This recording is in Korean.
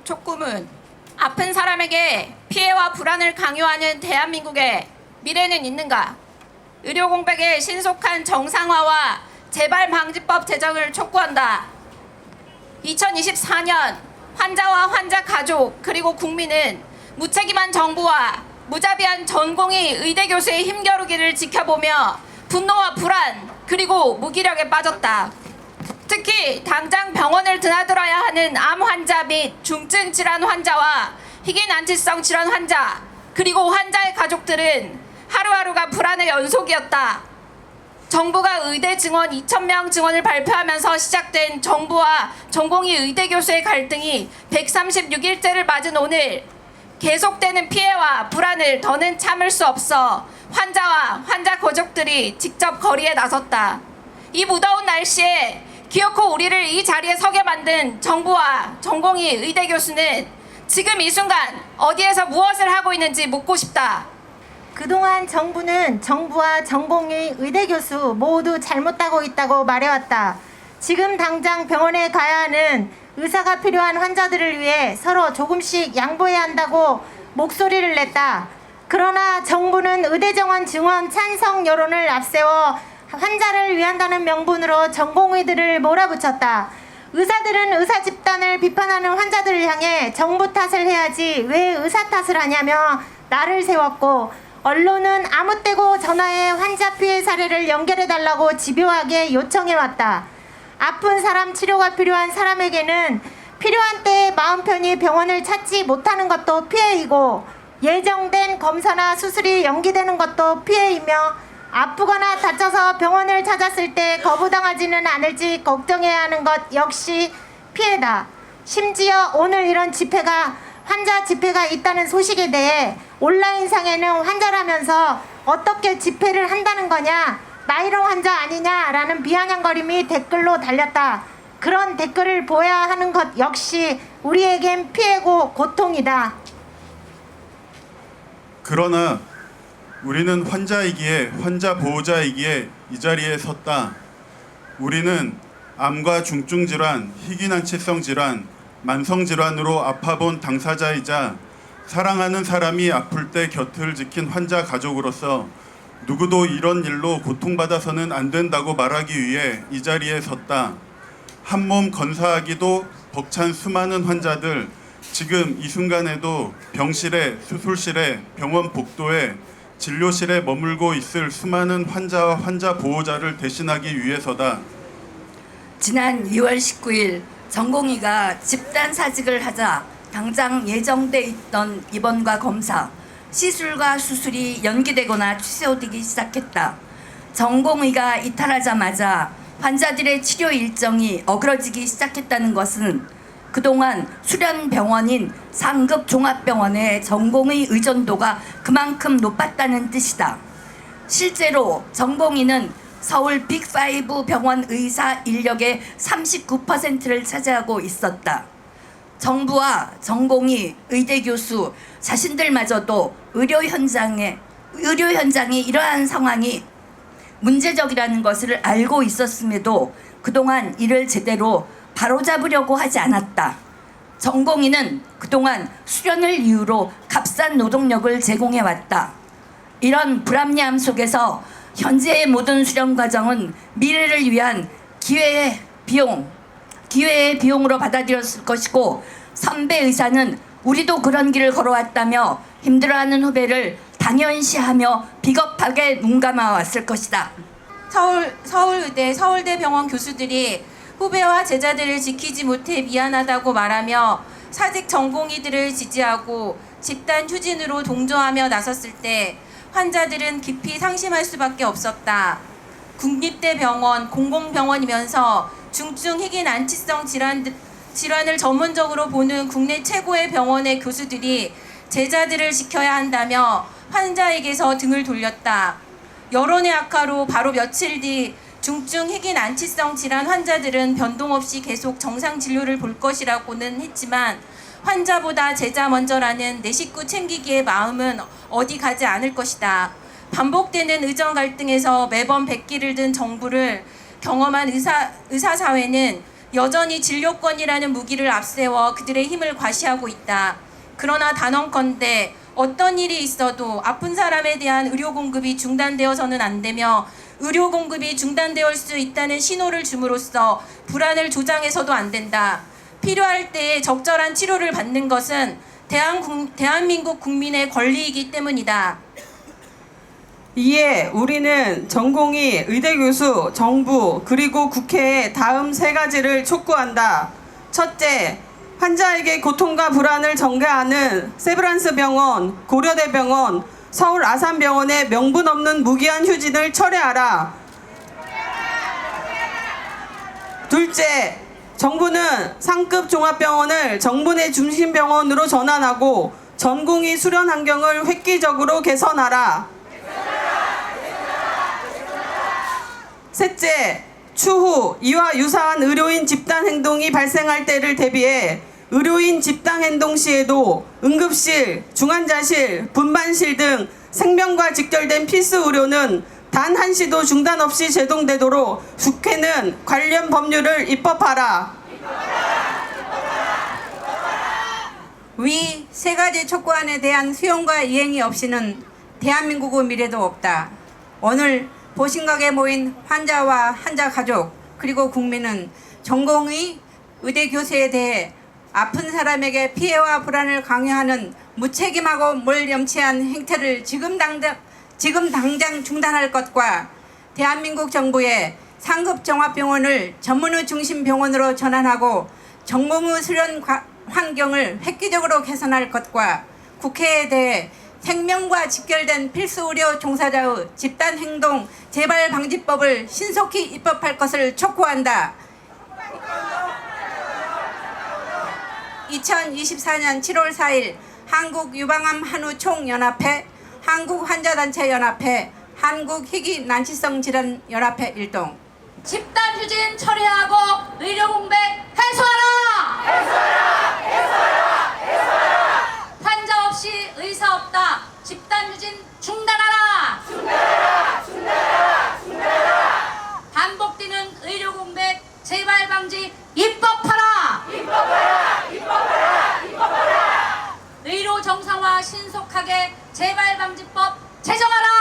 촉구문. 아픈 사람에게 피해와 불안을 강요하는 대한민국의 미래는 있는가? 의료 공백의 신속한 정상화와 재발 방지법 제정을 촉구한다. 2024년 환자와 환자 가족 그리고 국민은 무책임한 정부와 무자비한 전공의 의대 교수의 힘겨루기를 지켜보며 분노와 불안 그리고 무기력에 빠졌다. 특히 당장 병원을 드나들어야 하는 암 환자 및 중증 질환 환자와 희귀 난치성 질환 환자 그리고 환자의 가족들은 하루하루가 불안의 연속이었다. 정부가 의대 증원 2,000명 증원을 발표하면서 시작된 정부와 전공의 의대 교수의 갈등이 136일째를 맞은 오늘 계속되는 피해와 불안을 더는 참을 수 없어 환자와 환자 가족들이 직접 거리에 나섰다. 이 무더운 날씨에 기어코 우리를 이 자리에 서게 만든 정부와 전공의 의대 교수는 지금 이 순간 어디에서 무엇을 하고 있는지 묻고 싶다. 그동안 정부는 정부와 전공의 의대 교수 모두 잘못하고 있다고 말해왔다. 지금 당장 병원에 가야 하는 의사가 필요한 환자들을 위해 서로 조금씩 양보해야 한다고 목소리를 냈다. 그러나 정부는 의대 정원 증원 찬성 여론을 앞세워 환자를 위한다는 명분으로 전공의들을 몰아붙였다. 의사들은 의사 집단을 비판하는 환자들을 향해 정부 탓을 해야지 왜 의사 탓을 하냐며 날을 세웠고, 언론은 아무 때고 전화해 환자 피해 사례를 연결해달라고 집요하게 요청해왔다. 아픈 사람 치료가 필요한 사람에게는 필요한 때에 마음 편히 병원을 찾지 못하는 것도 피해이고, 예정된 검사나 수술이 연기되는 것도 피해이며, 아프거나 다쳐서 병원을 찾았을 때 거부당하지는 않을지 걱정해야 하는 것 역시 피해다. 심지어 오늘 이런 집회가 환자 집회가 있다는 소식에 대해 온라인상에는 환자라면서 어떻게 집회를 한다는 거냐, 나이롱 환자 아니냐라는 비아냥거림이 댓글로 달렸다. 그런 댓글을 보아야 하는 것 역시 우리에겐 피해고 고통이다. 그러나 우리는 환자이기에, 환자 보호자이기에 이 자리에 섰다. 우리는 암과 중증질환, 희귀난치성 질환, 만성질환으로 아파본 당사자이자 사랑하는 사람이 아플 때 곁을 지킨 환자 가족으로서 누구도 이런 일로 고통받아서는 안 된다고 말하기 위해 이 자리에 섰다. 한몸 건사하기도 벅찬 수많은 환자들, 지금 이 순간에도 병실에, 수술실에, 병원 복도에, 진료실에 머물고 있을 수많은 환자와 환자 보호자를 대신하기 위해서다. 지난 2월 19일 전공의가 집단 사직을 하자 당장 예정돼 있던 입원과 검사, 시술과 수술이 연기되거나 취소되기 시작했다. 전공의가 이탈하자마자 환자들의 치료 일정이 어그러지기 시작했다는 것은 그동안 수련병원인 상급 종합병원의 전공의 의존도가 그만큼 높았다는 뜻이다. 실제로 전공의는 서울 빅5 병원 의사 인력의 39%를 차지하고 있었다. 정부와 전공의, 의대 교수 자신들마저도 의료 현장이 이러한 상황이 문제적이라는 것을 알고 있었음에도 그동안 이를 제대로 바로잡으려고 하지 않았다. 전공의는 그동안 수련을 이유로 값싼 노동력을 제공해왔다. 이런 불합리함 속에서 현재의 모든 수련 과정은 미래를 위한 기회의 비용으로 받아들였을 것이고, 선배 의사는 우리도 그런 길을 걸어왔다며 힘들어하는 후배를 당연시하며 비겁하게 눈감아왔을 것이다. 서울의대, 서울대병원 교수들이 후배와 제자들을 지키지 못해 미안하다고 말하며 사직 전공의들을 지지하고 집단 휴진으로 동조하며 나섰을 때 환자들은 깊이 상심할 수밖에 없었다. 국립대병원, 공공병원이면서 중증 희귀 난치성 질환을 전문적으로 보는 국내 최고의 병원의 교수들이 제자들을 지켜야 한다며 환자에게서 등을 돌렸다. 여론의 악화로 바로 며칠 뒤 중증 희귀 난치성 질환 환자들은 변동 없이 계속 정상 진료를 볼 것이라고는 했지만 환자보다 제자 먼저라는 내 식구 챙기기의 마음은 어디 가지 않을 것이다. 반복되는 의정 갈등에서 매번 백기를 든 정부를 경험한 의사사회는 여전히 진료권이라는 무기를 앞세워 그들의 힘을 과시하고 있다. 그러나 단언컨대 어떤 일이 있어도 아픈 사람에 대한 의료 공급이 중단되어서는 안 되며 의료 공급이 중단될 수 있다는 신호를 줌으로써 불안을 조장해서도 안 된다. 필요할 때에 적절한 치료를 받는 것은 대한민국 국민의 권리이기 때문이다. 이에 우리는 전공의 의대교수, 정부, 그리고 국회에 다음 세 가지를 촉구한다. 첫째, 환자에게 고통과 불안을 전가하는 세브란스 병원, 고려대 병원, 서울 아산병원의 명분 없는 무기한 휴진을 철회하라. 둘째, 정부는 상급 종합병원을 정부내 중심병원으로 전환하고 전공의 수련 환경을 획기적으로 개선하라. 셋째, 추후 이와 유사한 의료인 집단 행동이 발생할 때를 대비해 의료인 집단 행동 시에도 응급실, 중환자실, 분반실 등 생명과 직결된 필수 의료는 단 한시도 중단 없이 제공되도록 국회는 관련 법률을 입법하라. 위 세 가지 촉구안에 대한 수용과 이행이 없이는 대한민국의 미래도 없다. 오늘 보신각에 모인 환자와 환자 가족 그리고 국민은 전공의 의대 교수에 대해 아픈 사람에게 피해와 불안을 강요하는 무책임하고 몰염치한 행태를 지금 당장 중단할 것과 대한민국 정부의 상급 종합병원을 전문의 중심 병원으로 전환하고 전공의 수련 환경을 획기적으로 개선할 것과 국회에 대해 생명과 직결된 필수 의료 종사자의 집단 행동 재발 방지법을 신속히 입법할 것을 촉구한다. 2024년 7월 4일 한국유방암 한우총연합회, 한국환자단체연합회, 한국희귀난치성 질환연합회 일동. 집단 휴진 철회하고 의료 공백 해소하라! 해소하라! 해소하라! 해소하라! 환자 없이 의사 없다. 집단 휴진 중단하라! 중단하라! 중단하라! 중단하라! 반복되는 의료 공백 재발 방지 입법하라! 입법하라! 입법하라! 입법하라! 의료 정상화 신속하게 재발 방지법 제정하라!